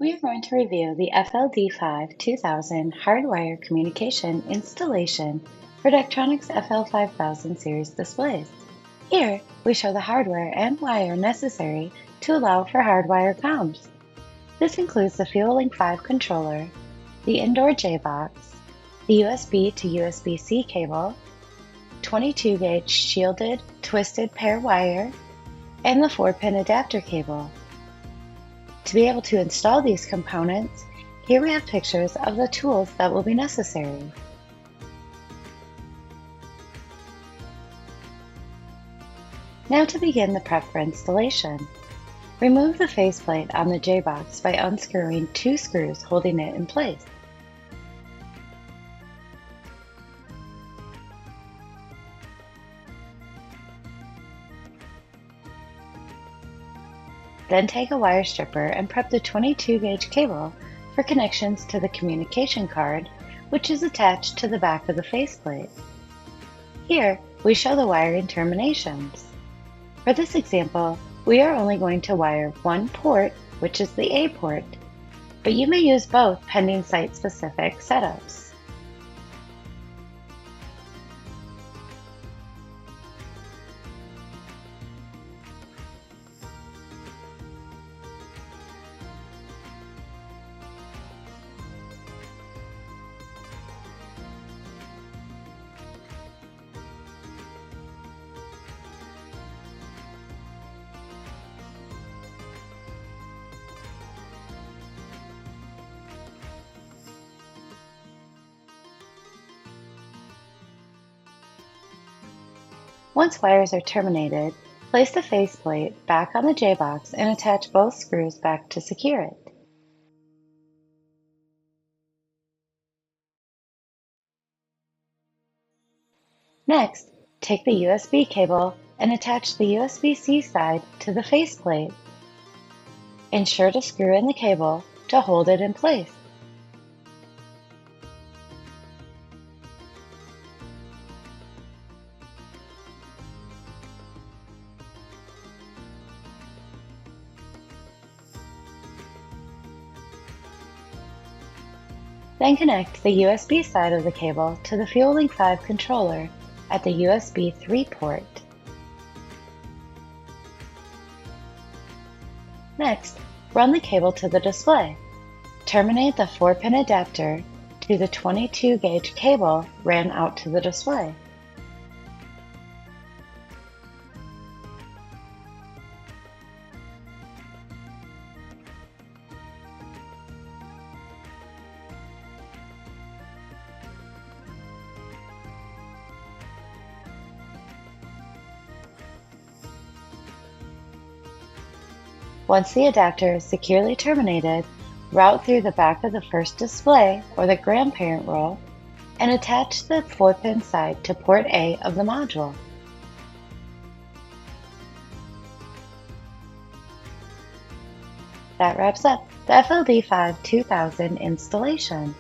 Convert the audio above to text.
We are going to review the FLD5-2000 Hardwire communication installation for Daktronics FL-5000 series displays. Here, we show the hardware and wire necessary to allow for hardwire comms. This includes the FLD5 controller, the indoor J-box, the USB to USB-C cable, 22-gauge shielded twisted pair wire, and the 4-pin adapter cable. To be able to install these components, here we have pictures of the tools that will be necessary. Now to begin the prep for installation. Remove the faceplate on the J-box by unscrewing 2 screws holding it in place. Then take a wire stripper and prep the 22-gauge cable for connections to the communication card, which is attached to the back of the faceplate. Here, we show the wiring terminations. For this example, we are only going to wire one port, which is the A port, but you may use both pending site-specific setups. Once wires are terminated, place the faceplate back on the J-box and attach both screws back to secure it. Next, take the USB cable and attach the USB-C side to the faceplate. Ensure to screw in the cable to hold it in place. Then connect the USB side of the cable to the FLD5 controller at the USB 3 port. Next, run the cable to the display. Terminate the 4-pin adapter to the 22-gauge cable ran out to the display. Once the adapter is securely terminated, route through the back of the first display or the grandparent row and attach the 4-pin side to port A of the module. That wraps up the FLD5-2000 installation.